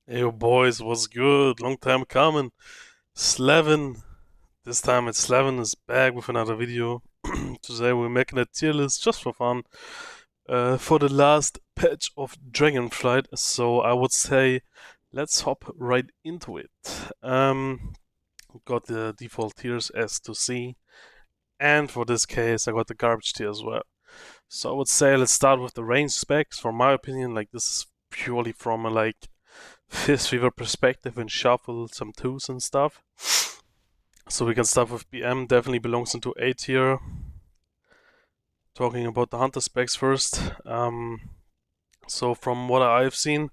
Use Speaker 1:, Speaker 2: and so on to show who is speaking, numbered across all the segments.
Speaker 1: Hey yo boys, what's good? Long time coming. Slevin, this time it's Slevin is back with another video. Today we're making a tier list just for fun for the last patch of Dragonflight. So I would say let's hop right into it. Got the default tiers S to C, and for this case I got the garbage tier as well. So I would say let's start with the range specs. For my opinion, like this is purely from a Fist Fever perspective and shuffle some twos and stuff. So we can start with BM, definitely belongs into A tier. Talking about the hunter specs first. So from what I've seen,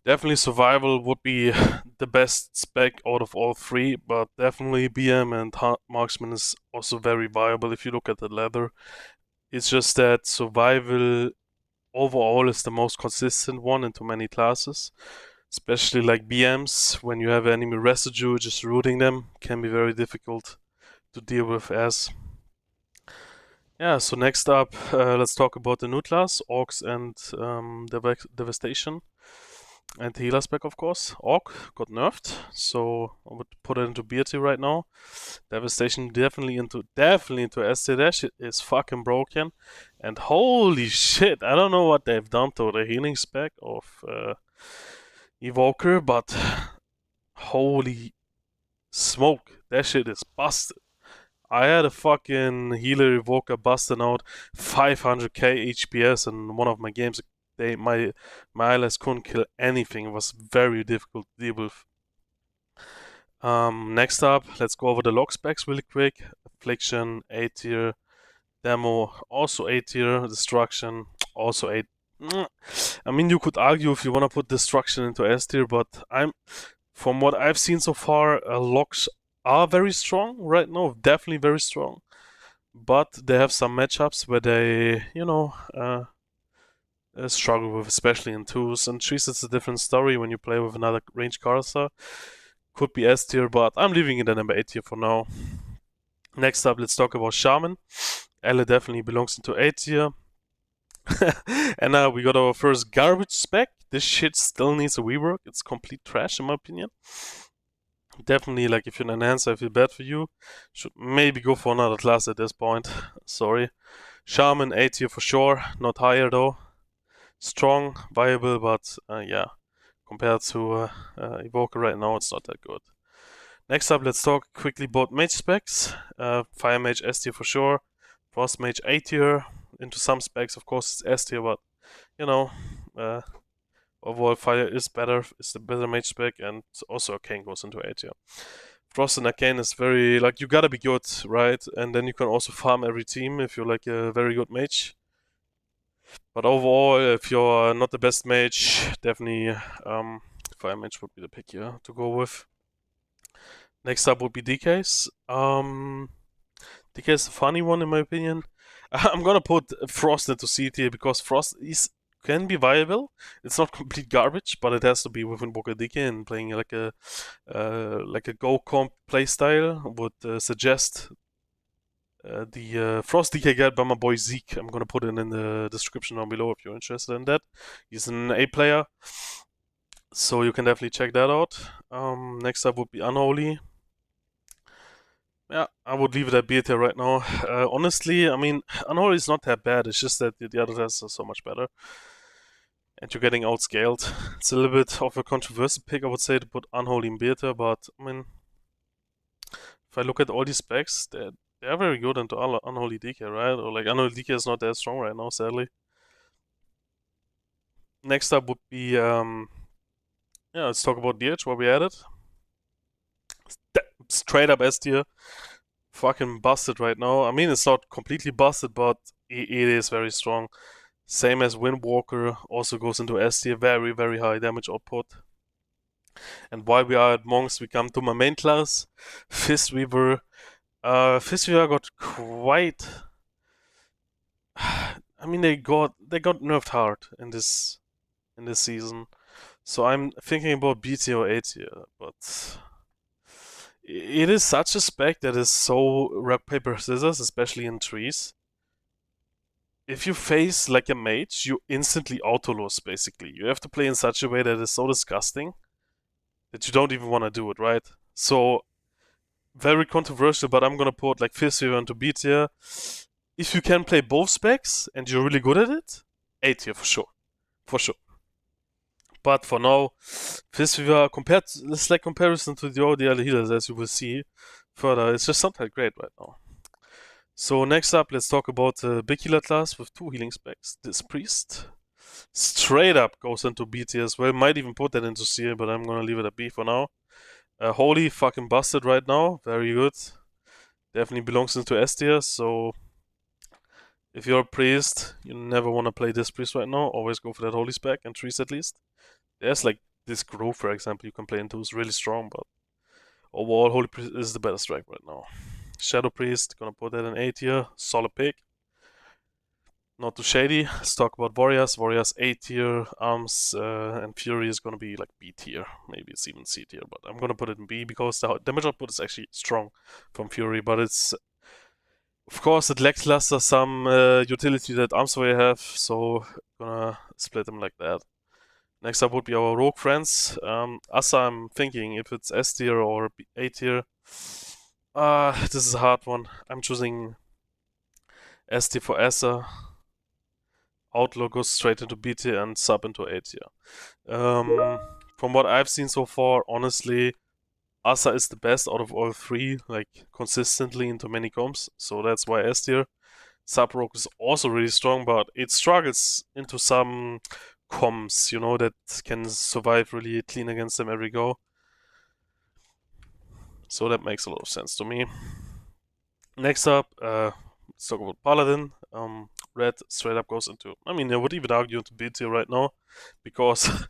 Speaker 1: definitely survival would be the best spec out of all three, but definitely BM and marksman is also very viable if you look at the ladder. It's just that survival overall is the most consistent one into many classes. Especially like BMs, when you have enemy residue, just rooting them can be very difficult to deal with as. Yeah, so next up, let's talk about the new class, Orcs and Devastation. And the healer spec, of course. Orc got nerfed, so I would put it into B tier right now. Devastation definitely into S tier. That shit is fucking broken. And holy shit, I don't know what they've done to the healing spec of Evoker, but holy smoke, that shit is busted. I had a fucking healer evoker busting out 500k HPS in one of my games. My allies couldn't kill anything. It was very difficult to deal with. Next up, let's go over the log specs really quick. Affliction, A tier. Demo, also A tier. Destruction, also A. I mean, you could argue if you want to put Destruction into S tier, but from what I've seen so far, logs are very strong right now, definitely very strong. But they have some matchups where they, struggle with, especially in twos. And threes, it's a different story when you play with another range caster. Could be S tier, but I'm leaving it at number 8 tier for now. Next up, let's talk about Shaman. Ella definitely belongs into A tier. And now we got our first garbage spec. This shit still needs a rework. It's complete trash in my opinion. Definitely, like if you're an enhancer, I feel bad for you. Should maybe go for another class at this point. Sorry. Shaman, A tier for sure. Not higher though. Strong, viable, but yeah. Compared to Evoker right now, it's not that good. Next up, let's talk quickly about mage specs. Fire Mage S tier for sure. Frost Mage A tier. Into some specs, of course, it's S tier, but you know, overall Fire is better, is the better mage spec, and also Arcane goes into A tier. Frost and Arcane is very, like, you gotta be good, right? And then you can also farm every team if you're like a very good mage. But overall, if you're not the best mage, definitely Fire Mage would be the pick here to go with. Next up would be DKs. DK is a funny one in my opinion. I'm gonna put Frost into C tier because Frost can be viable. It's not complete garbage, but it has to be within Boca DK, and playing like a Go comp playstyle would suggest the Frost DK guide by my boy Zeke. I'm gonna put it in the description down below if you're interested in that. He's an A player, so you can definitely check that out. Next up would be Unholy. Yeah, I would leave it at B tier right now. Honestly, I mean, Unholy is not that bad. It's just that the other tests are so much better. And you're getting outscaled. It's a little bit of a controversial pick, I would say, to put Unholy in beta, but I mean, if I look at all these specs, they're very good into Unholy DK, right? Or like Unholy DK is not that strong right now, sadly. Next up would be, yeah, let's talk about DH, where we at it. Straight up S tier. Fucking busted right now. I mean, it's not completely busted, but it is very strong. Same as Windwalker, also goes into S tier, very, very high damage output. And while we are at Monks, we come to my main class, Fistweaver. Fistweaver got quite. I mean, they got nerfed hard in this season. So I'm thinking about B tier or A tier, but it is such a spec that is so rock paper scissors, especially in trees. if you face like a mage, you instantly auto-lose, basically. You have to play in such a way that is so disgusting that you don't even want to do it, right? So, very controversial, but I'm gonna put like Fist Fever into B tier. If you can play both specs and you're really good at it, A tier for sure. For sure. But for now, Fist Fever, it's like comparison to the other healers, as you will see further, it's just not that great right now. So next up, let's talk about the big healer class with 2 healing specs. This Priest straight up goes into B tier as well. Might even put that into C, but I'm gonna leave it at B for now. Holy fucking busted right now. Very good. Definitely belongs into S tier, so if you're a priest, you never want to play this priest right now. Always go for that holy spec and trees at least. There's like this grove, for example, you can play into is really strong, but overall, holy priest is the better strike right now. Shadow priest, gonna put that in A tier. Solid pick. Not too shady. Let's talk about warriors. Warriors A tier, arms and fury is gonna be like B tier. Maybe it's even C tier, but I'm gonna put it in B because the damage output is actually strong from fury, but it's of course it lackluster some utility that arms warrior have, so gonna split them like that. Next up would be our rogue friends. Asa, I'm thinking if it's S tier or A tier. This is a hard one. I'm choosing S tier for Asa. Outlaw goes straight into B tier and sub into A tier. From what I've seen so far, honestly, Asa is the best out of all 3, like consistently into many comps, so that's why S tier. Sub Rogue is also really strong, but it struggles into some comps, you know, that can survive really clean against them every go. So that makes a lot of sense to me. Next up, let's talk about Paladin. Red straight up goes into, I mean, I would even argue into B tier right now, because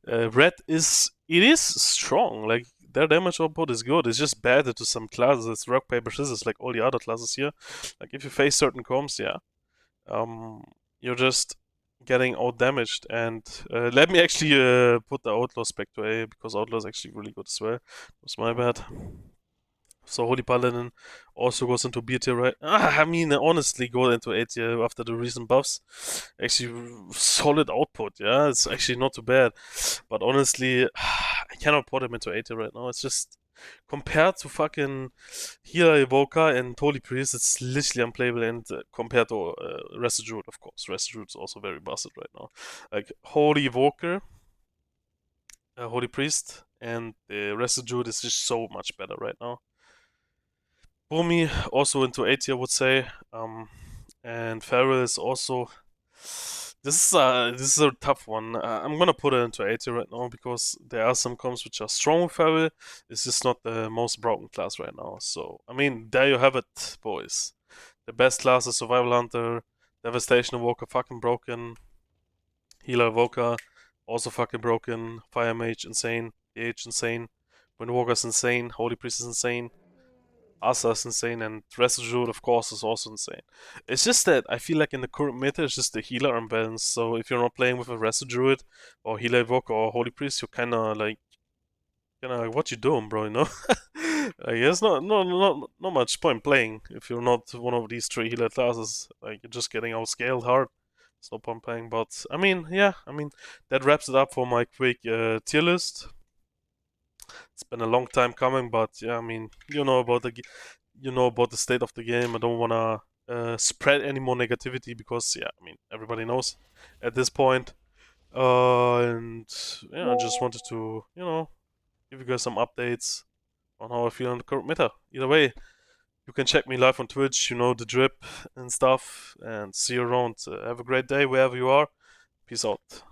Speaker 1: Red is strong. Like their damage output is good. It's just bad to some classes. It's rock paper scissors like all the other classes here. Like if you face certain comps, yeah, you're just getting out damaged. And let me actually put the Outlaw spec to A because Outlaw is actually really good as well. That's my bad. So Holy Paladin also goes into B tier, right? I mean, honestly, go into A tier after the recent buffs. Actually, solid output, yeah? It's actually not too bad. But honestly, I cannot put him into A tier right now. It's just, compared to fucking Healer Evoker and Holy Priest, it's literally unplayable. And compared to Residue, of course. Residue is also very busted right now. Like, Holy Evoker, Holy Priest, and the Residue is just so much better right now. Bumi also into A tier, I would say. And Feral is also. This is a tough one. I'm gonna put it into A tier right now because there are some comps which are strong with Feral. It's just not the most broken class right now. So I mean, there you have it, boys. The best class is Survival Hunter, Devastation Evoker, fucking broken. Healer Evoker, also fucking broken. Fire Mage, insane. DH, insane. Windwalker's insane. Holy Priest is insane. Asa is insane, and Residue, of course, is also insane. It's just that I feel like in the current meta, it's just the healer unbalance. So if you're not playing with a Residue or Healer Evoker or Holy Priest, you're kind of like, what you doing, bro? You know, like there's not much point playing if you're not one of these 3 healer classes. Like you're just getting outscaled hard. There's no point playing. But I mean, yeah, that wraps it up for my quick tier list. It's been a long time coming, but yeah, I mean, you know about the state of the game. I don't wanna spread any more negativity because yeah, I mean, everybody knows at this point. And yeah, I just wanted to give you guys some updates on how I feel on the current meta. Either way, you can check me live on Twitch. You know the drip and stuff, and see you around. Have a great day wherever you are. Peace out.